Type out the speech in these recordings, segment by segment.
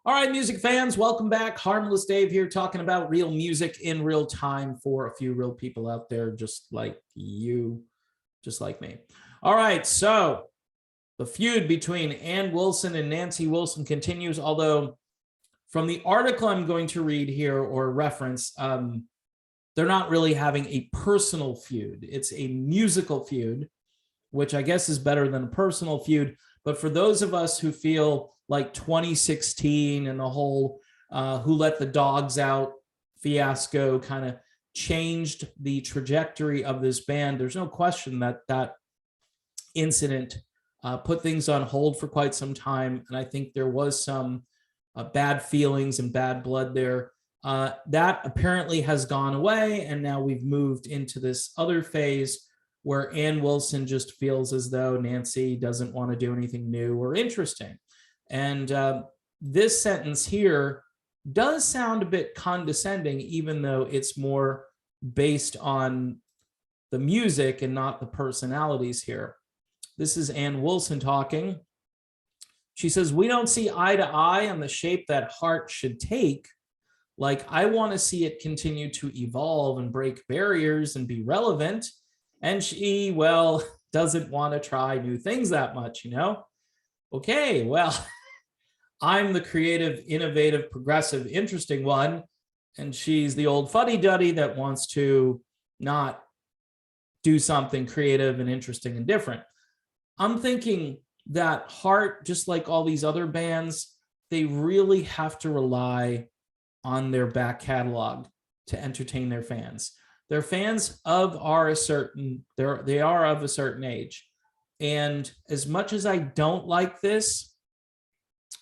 All right, music fans, welcome back. Harmless Dave here talking about real music in real time for a few real people out there just like you, just like me. All right, so the feud between Ann Wilson and Nancy Wilson continues, although from the article I'm going to read here or reference, they're not really having a personal feud. It's a musical feud, which I guess is better than a personal feud. But for those of us who feel like 2016 and the whole Who Let the Dogs Out fiasco kind of changed the trajectory of this band, there's no question that that incident put things on hold for quite some time. And I think there was some bad feelings and bad blood there. That apparently has gone away. And now we've moved into this other phase where Ann Wilson just feels as though Nancy doesn't want to do anything new or interesting. And this sentence here does sound a bit condescending, even though it's more based on the music and not the personalities here. This is Ann Wilson talking. She says, "We don't see eye to eye on the shape that Heart should take. Like, I want to see it continue to evolve and break barriers and be relevant. And she, well, doesn't want to try new things that much, you know? Okay, well, I'm the creative, innovative, progressive, interesting one. And she's the old fuddy-duddy that wants to not do something creative and interesting and different." I'm thinking that Heart, just like all these other bands, they really have to rely on their back catalog to entertain their fans. Their fans are a certain, they are of a certain age. And as much as I don't like this,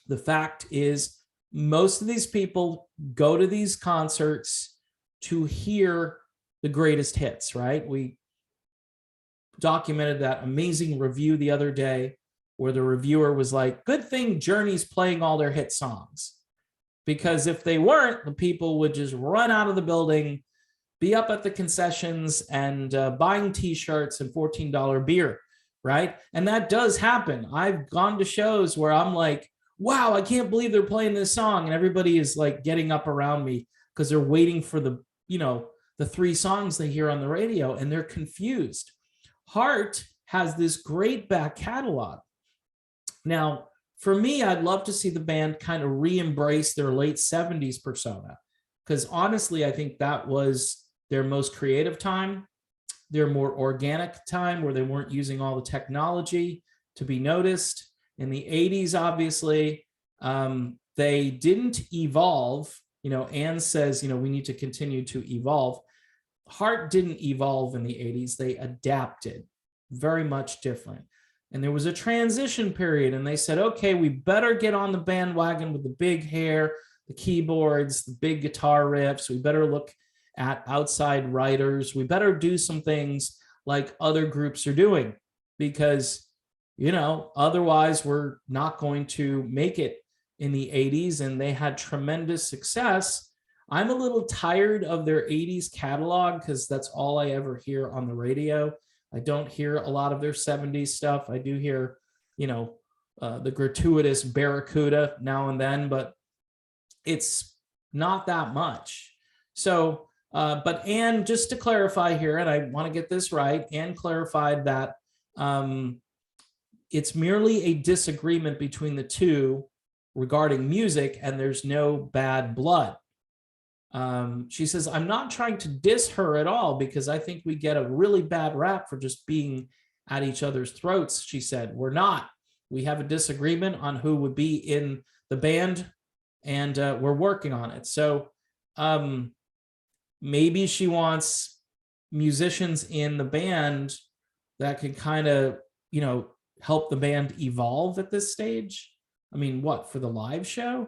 the fact is most of these people go to these concerts to hear the greatest hits, right? We documented that amazing review the other day where the reviewer was like, good thing Journey's playing all their hit songs. Because if they weren't, the people would just run out of the building, be up at the concessions and buying t-shirts and $14 beer, right? And that does happen. I've gone to shows where I'm like, wow, I can't believe they're playing this song. And everybody is like getting up around me because they're waiting for the, the three songs they hear on the radio, and they're confused. Heart has this great back catalog. Now, for me, I'd love to see the band kind of re-embrace their late 70s persona, because honestly, I think that was their most creative time, their more organic time where they weren't using all the technology to be noticed. In the 80s, obviously, they didn't evolve. Anne says, we need to continue to evolve. Heart didn't evolve in the 80s. They adapted, very much different. And there was a transition period, and they said, okay, we better get on the bandwagon with the big hair, the keyboards, the big guitar riffs. We better look at outside writers. We better do some things like other groups are doing, because, otherwise we're not going to make it in the 80s. And they had tremendous success. I'm a little tired of their 80s catalog because that's all I ever hear on the radio. I don't hear a lot of their 70s stuff. I do hear, the gratuitous Barracuda now and then, but it's not that much. So, but Anne, just to clarify here, and I want to get this right, Anne clarified that it's merely a disagreement between the two regarding music, and there's no bad blood. She says, I'm not trying to diss her at all, because I think we get a really bad rap for just being at each other's throats. She said, we're not. We have a disagreement on who would be in the band, and we're working on it. So maybe she wants musicians in the band that can kind of, help the band evolve at this stage. I mean, what, for the live show?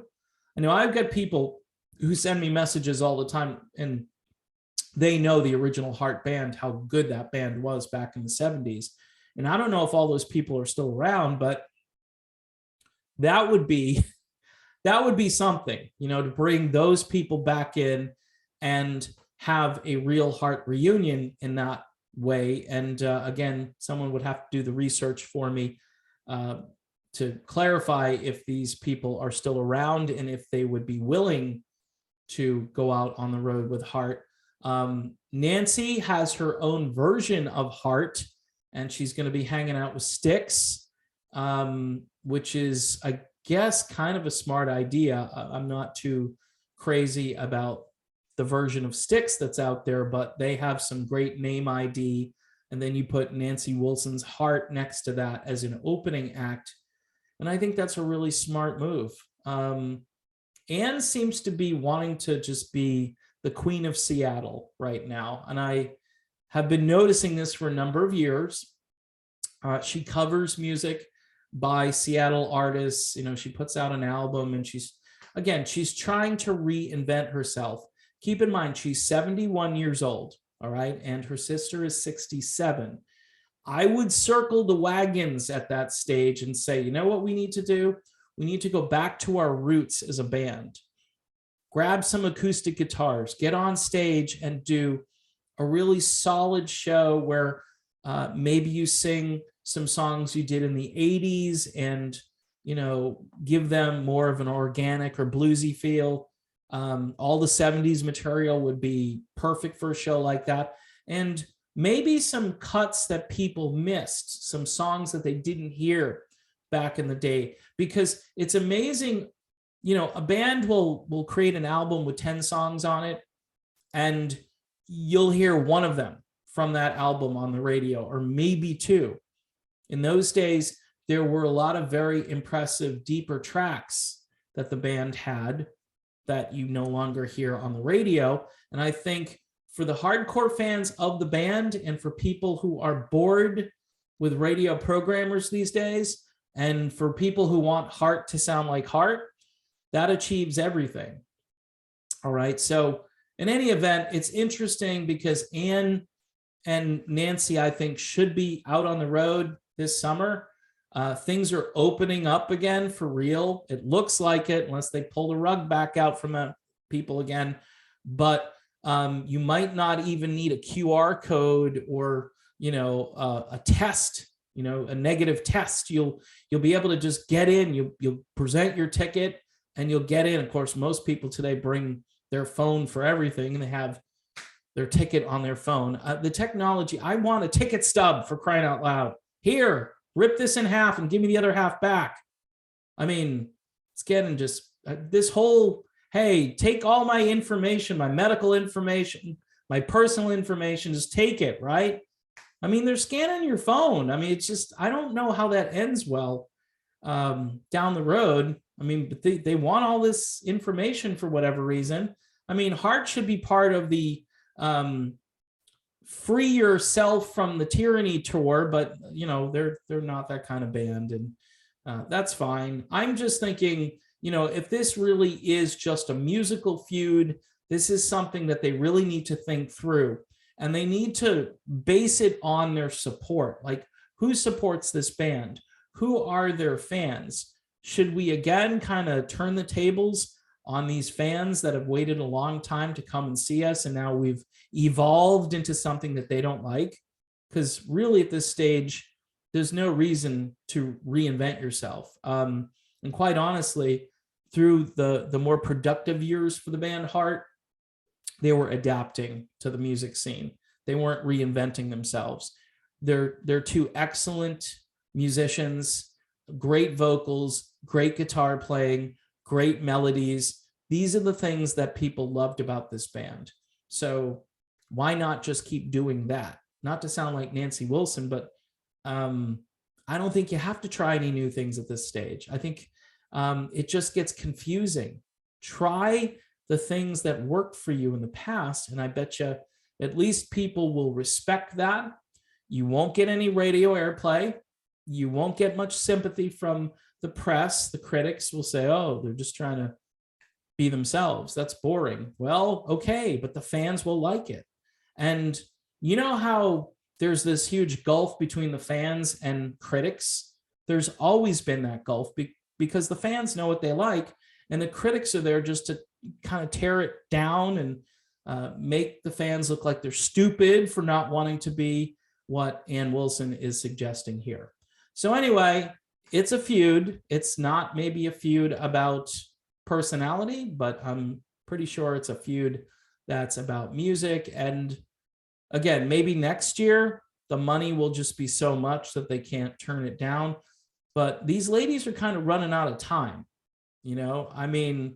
I know I've got people who send me messages all the time, and they know the original Heart band, how good that band was back in the 70s. And I don't know if all those people are still around, but that would be something, to bring those people back in and have a real Heart reunion in that way. And again, someone would have to do the research for me to clarify if these people are still around and if they would be willing to go out on the road with Heart. Nancy has her own version of Heart, and she's going to be hanging out with Styx, which is, I guess, kind of a smart idea. I'm not too crazy about the version of Styx that's out there, but they have some great name ID. And then you put Nancy Wilson's Heart next to that as an opening act. And I think that's a really smart move. Anne seems to be wanting to just be the Queen of Seattle right now. And I have been noticing this for a number of years. She covers music by Seattle artists. She puts out an album, and she's trying to reinvent herself. Keep in mind, she's 71 years old, all right? And her sister is 67. I would circle the wagons at that stage and say, you know what we need to do? We need to go back to our roots as a band. Grab some acoustic guitars, get on stage and do a really solid show where maybe you sing some songs you did in the 80s and, give them more of an organic or bluesy feel. All the 70s material would be perfect for a show like that. And maybe some cuts that people missed, some songs that they didn't hear back in the day, because it's amazing. A band will create an album with 10 songs on it, and you'll hear one of them from that album on the radio, or maybe two. In those days, there were a lot of very impressive, deeper tracks that the band had that you no longer hear on the radio. And I think for the hardcore fans of the band, and for people who are bored with radio programmers these days, and for people who want Heart to sound like Heart, that achieves everything. All right. So in any event, it's interesting because Anne and Nancy, I think, should be out on the road this summer. Things are opening up again for real. It looks like it, unless they pull the rug back out from people again. But you might not even need a QR code or, a test, a negative test. You'll be able to just get in. You'll present your ticket and you'll get in. Of course, most people today bring their phone for everything, and they have their ticket on their phone. The technology, I want a ticket stub, for crying out loud. Here, rip this in half and give me the other half back. I mean, it's getting just this whole, hey, take all my information, my medical information, my personal information, just take it, right? I mean, they're scanning your phone. I mean, it's just, I don't know how that ends well down the road. I mean, but they want all this information for whatever reason. I mean, Heart should be part of the free yourself from the tyranny tour, but they're not that kind of band, and that's fine. I'm just thinking, if this really is just a musical feud, this is something that they really need to think through, and they need to base it on their support. Like, who supports this band? Who are their fans? Should we again kind of turn the tables on these fans that have waited a long time to come and see us, and now we've evolved into something that they don't like? Because really at this stage, there's no reason to reinvent yourself. And quite honestly, through the more productive years for the band Heart, they were adapting to the music scene. They weren't reinventing themselves. They're two excellent musicians, great vocals, great guitar playing, great melodies. These are the things that people loved about this band. So why not just keep doing that? Not to sound like Nancy Wilson, but I don't think you have to try any new things at this stage. I think it just gets confusing. Try the things that worked for you in the past, and I bet you at least people will respect that. You won't get any radio airplay. You won't get much sympathy from the press. The critics will say, oh, they're just trying to be themselves. That's boring. Well, okay, but the fans will like it. And you know how there's this huge gulf between the fans and critics? There's always been that gulf because the fans know what they like, and the critics are there just to kind of tear it down and make the fans look like they're stupid for not wanting to be what Ann Wilson is suggesting here. So anyway, it's a feud. It's not maybe a feud about personality, but I'm pretty sure it's a feud that's about music. And again, maybe next year the money will just be so much that they can't turn it down. But these ladies are kind of running out of time. I mean,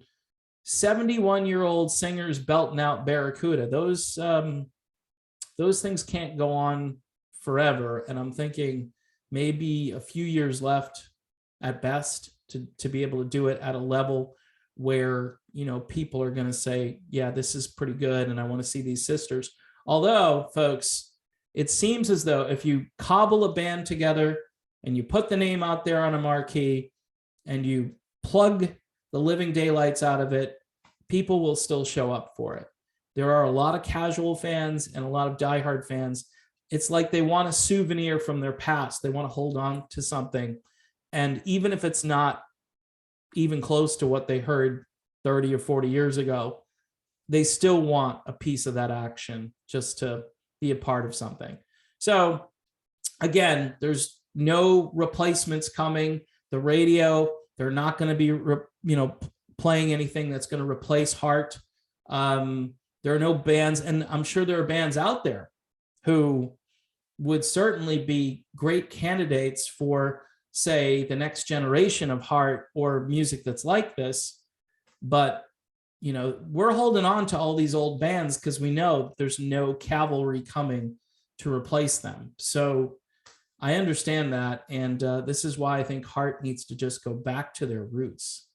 71-year-old singers belting out Barracuda. Those things can't go on forever. And I'm thinking maybe a few years left at best to be able to do it at a level where, people are going to say, yeah, this is pretty good. And I want to see these sisters. Although, folks, it seems as though if you cobble a band together and you put the name out there on a marquee and you plug the living daylights out of it, people will still show up for it. There are a lot of casual fans and a lot of diehard fans. It's like they want a souvenir from their past. They want to hold on to something. And even if it's not even close to what they heard 30 or 40 years ago, they still want a piece of that action just to be a part of something. So again, there's no replacements coming. The radio, they're not going to be, playing anything that's going to replace Heart. There are no bands, and I'm sure there are bands out there who would certainly be great candidates for, say, the next generation of Heart or music that's like this. But, we're holding on to all these old bands because we know there's no cavalry coming to replace them. So I understand that. And this is why I think Heart needs to just go back to their roots.